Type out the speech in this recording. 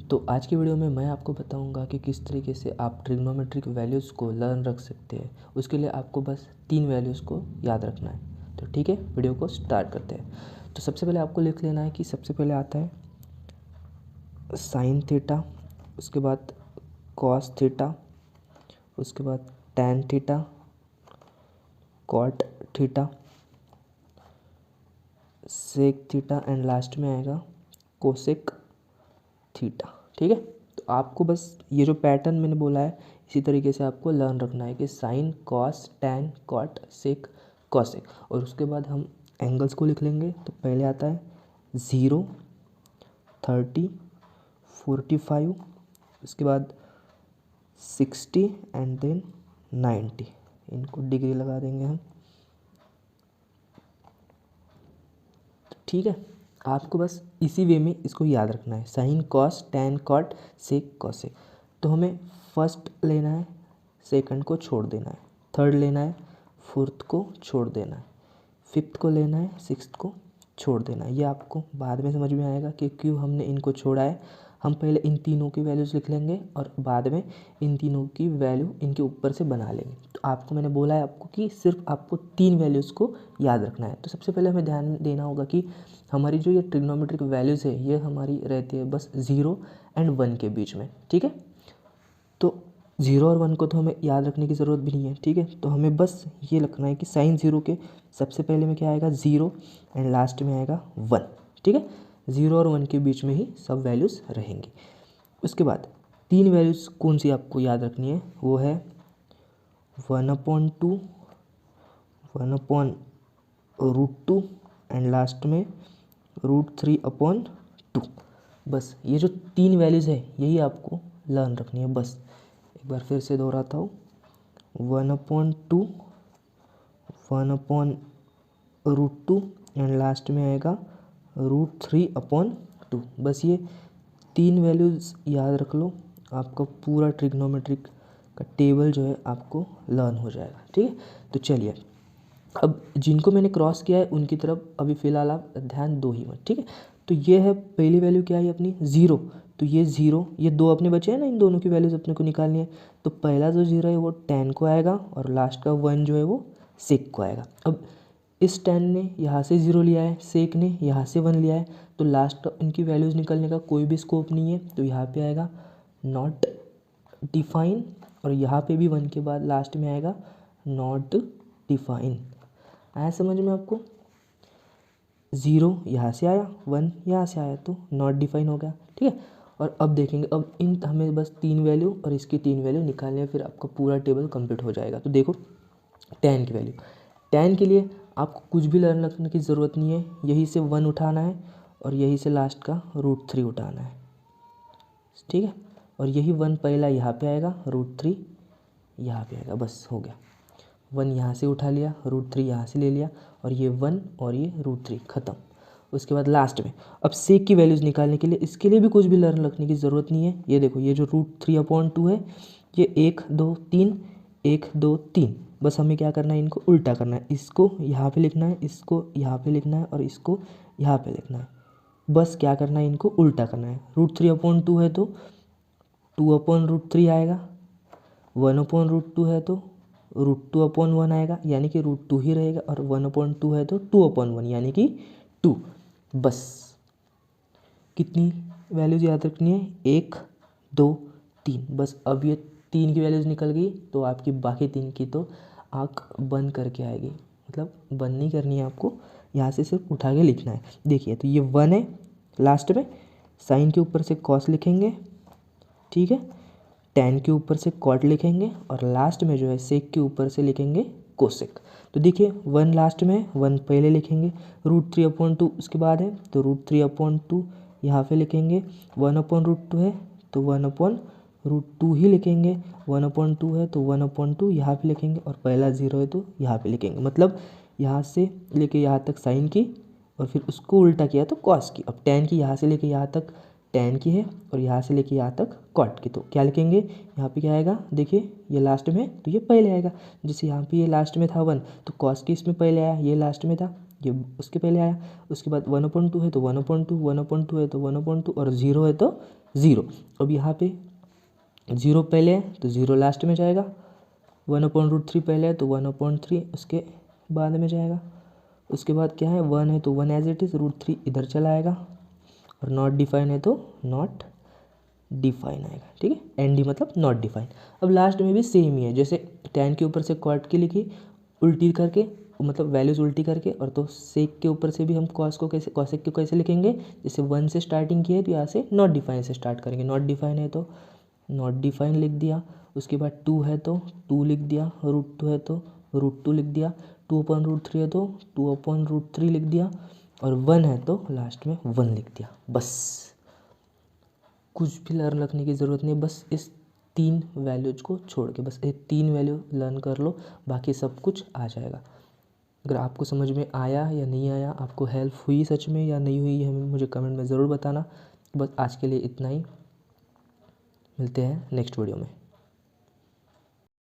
तो आज की वीडियो में मैं आपको बताऊंगा कि किस तरीके से आप ट्रिग्नोमेट्रिक वैल्यूज़ को लर्न रख सकते हैं। उसके लिए आपको बस 3 वैल्यूज़ को याद रखना है। तो ठीक है, वीडियो को स्टार्ट करते हैं। तो सबसे पहले आपको लिख लेना है कि सबसे पहले आता है साइन थीटा, उसके बाद कॉस थीटा, उसके बाद tan theta, cot theta, sec theta and last में आएगा कोसेक थीटा। ठीक है, तो आपको बस ये जो पैटर्न मैंने बोला है इसी तरीके से आपको लर्न रखना है कि साइन, कॉस, टैन, कॉट, सेक, कॉसेक। और उसके बाद हम एंगल्स को लिख लेंगे। तो पहले आता है 0, 30, 45, उसके बाद 60 एंड देन 90। इनको डिग्री लगा देंगे हम। ठीक है, आपको बस इसी वे में इसको याद रखना है, साइन, कॉस, टैन, कॉट, सेक, कॉसेक। तो हमें फर्स्ट लेना है, सेकंड को छोड़ देना है, थर्ड लेना है, फोर्थ को छोड़ देना है, फिफ्थ को लेना है, सिक्स्थ को छोड़ देना है। ये आपको बाद में समझ में आएगा कि क्यों हमने इनको छोड़ा है। हम पहले इन तीनों की वैल्यूज़ लिख लेंगे और बाद में इन तीनों की वैल्यू इनके ऊपर से बना लेंगे। तो आपको मैंने बोला है आपको कि सिर्फ आपको 3 वैल्यूज़ को याद रखना है। तो सबसे पहले हमें ध्यान देना होगा कि हमारी जो ये ट्रिग्नोमेट्रिक वैल्यूज़ है ये हमारी रहती है बस 0 एंड 1 के बीच में। ठीक है, तो 0 और 1 को तो हमें याद रखने की ज़रूरत भी नहीं है। ठीक है, तो हमें बस ये रखना है कि साइन 0 के सबसे पहले में क्या आएगा 0 एंड लास्ट में आएगा 1। ठीक है, 0 और 1 के बीच में ही सब वैल्यूज़ रहेंगी। उसके बाद 3 वैल्यूज़ कौन सी आपको याद रखनी है, वो है 1/2, 1/√2 एंड लास्ट में √3/2। बस ये जो 3 वैल्यूज़ है यही आपको लर्न रखनी है। बस एक बार फिर से दोहराता हूँ, 1/2, 1/√2 एंड लास्ट में आएगा √3/2। बस ये 3 वैल्यूज़ याद रख लो, आपका पूरा ट्रिग्नोमेट्रिक का टेबल जो है आपको लर्न हो जाएगा। ठीक है, तो चलिए अब जिनको मैंने क्रॉस किया है उनकी तरफ अभी फ़िलहाल आप ध्यान दो ही मत। ठीक है, तो ये है पहली वैल्यू क्या है अपनी 0। तो ये 0, ये 2 अपने बचे हैं ना, इन दोनों की वैल्यूज़ अपने को निकालनी है। तो पहला जो 0 है वो टैन को आएगा और लास्ट का 1 जो है वो सेक को आएगा। अब इस टैन ने यहाँ से 0 लिया है, सेक ने यहाँ से 1 लिया है, तो लास्ट का इनकी वैल्यूज़ निकलने का कोई भी स्कोप नहीं है। तो यहाँ पे आएगा नॉट डिफाइन और यहाँ पे भी 1 के बाद लास्ट में आएगा नॉट डिफाइन। आया समझ में आपको? 0 यहाँ से आया, 1 यहाँ से आया, तो नॉट डिफाइन हो गया। ठीक है, और अब देखेंगे, अब इन हमें बस 3 वैल्यू और इसकी 3 वैल्यू निकालने हैं, फिर आपका पूरा टेबल कंप्लीट हो जाएगा। तो देखो टैन की वैल्यू, टैन के लिए आपको कुछ भी लर्न रखने की ज़रूरत नहीं है, यहीं से 1 उठाना है और यहीं से लास्ट का √3 उठाना है। ठीक है, और यही 1 पहला यहाँ पे आएगा, √3 यहाँ पे आएगा, बस हो गया। 1 यहाँ से उठा लिया, √3 यहाँ से ले लिया और ये 1 और ये √3 ख़त्म। उसके बाद लास्ट में अब सेक की वैल्यूज़ निकालने के लिए इसके लिए भी कुछ भी लर्न रखने की ज़रूरत नहीं है। ये देखो, ये जो √3/2 है ये 1 2 3 1 2 3, बस हमें क्या करना है, इनको उल्टा करना है। इसको यहाँ पे लिखना है, इसको यहाँ पे लिखना है और इसको यहाँ पे लिखना है। बस क्या करना है, इनको उल्टा करना है। √3/2 है तो 2/√3 आएगा, 1/√2 है तो √2/1 आएगा, यानी कि √2 ही रहेगा, और 1/2 है तो 2/1 यानी कि 2। बस कितनी वैल्यूज़ याद रखनी है, 1 2 3। बस अब ये 3 की वैल्यूज़ निकल गई तो आपकी बाकी 3 की तो आँख बंद करके आएगी, मतलब बंद नहीं करनी है आपको, यहाँ से सिर्फ उठा के लिखना है। देखिए, तो ये 1 है, लास्ट में साइन के ऊपर से कॉस लिखेंगे। ठीक है, टैन के ऊपर से कॉट लिखेंगे और लास्ट में जो है सेक के ऊपर से लिखेंगे कोसेक। तो देखिए 1 लास्ट में है, 1 पहले लिखेंगे, √3/2 उसके बाद है तो √3/2 यहाँ पे लिखेंगे। 1/√2 है तो 1/√2 ही लिखेंगे, 1/2 है तो 1/2 यहाँ पे लिखेंगे और पहला 0 है तो यहाँ पे लिखेंगे। मतलब यहाँ से लेके यहाँ तक साइन की और फिर उसको उल्टा किया तो कॉस की। अब टैन की यहाँ से लेके यहाँ तक टैन की है और यहाँ से लेके यहाँ तक कॉट की, तो क्या लिखेंगे, यहाँ पे क्या आएगा, देखिए ये लास्ट में तो ये पहले आएगा। जैसे यहाँ पे ये लास्ट में था 1 तो कॉस की इसमें पहले आया, ये लास्ट में था ये उसके पहले आया। उसके बाद 1/2 है तो 1/2, 1/2 है तो 1/2 और 0 है तो ज़ीरो। अब यहाँ पे ज़ीरो पहले है तो ज़ीरो लास्ट में जाएगा, 1/√3 पहले है तो 1/3 उसके बाद में जाएगा। उसके बाद क्या है, 1 है तो 1 एज इट इज़, √3 इधर चला आएगा, और नॉट डिफाइन है तो नॉट डिफाइन आएगा। ठीक है, एन डी मतलब नॉट डिफाइन। अब लास्ट में भी सेम ही है, जैसे tan के ऊपर से cot की लिखी उल्टी करके, मतलब वैल्यूज़ उल्टी करके, और तो सेक के ऊपर से भी हम कॉस को कैसे, कॉसेक को कैसे लिखेंगे, जैसे 1 से स्टार्टिंग की है तो यहाँ से नॉट डिफाइन से स्टार्ट करेंगे। नॉट डिफाइन है तो नॉट डिफाइन लिख दिया, उसके बाद 2 है तो 2 लिख दिया, √2 है तो √2 लिख दिया, 2/√3 है तो 2/√3 लिख दिया, और 1 है तो लास्ट में 1 लिख दिया। बस कुछ भी लर्न रखने की ज़रूरत नहीं, बस इस 3 वैल्यूज को छोड़ के बस ये 3 वैल्यू लर्न कर लो, बाकी सब कुछ आ जाएगा। अगर आपको समझ में आया या नहीं आया, आपको हेल्प हुई सच में या नहीं हुई, हमें मुझे कमेंट में ज़रूर बताना। बस आज के लिए इतना ही, मिलते हैं नेक्स्ट वीडियो में।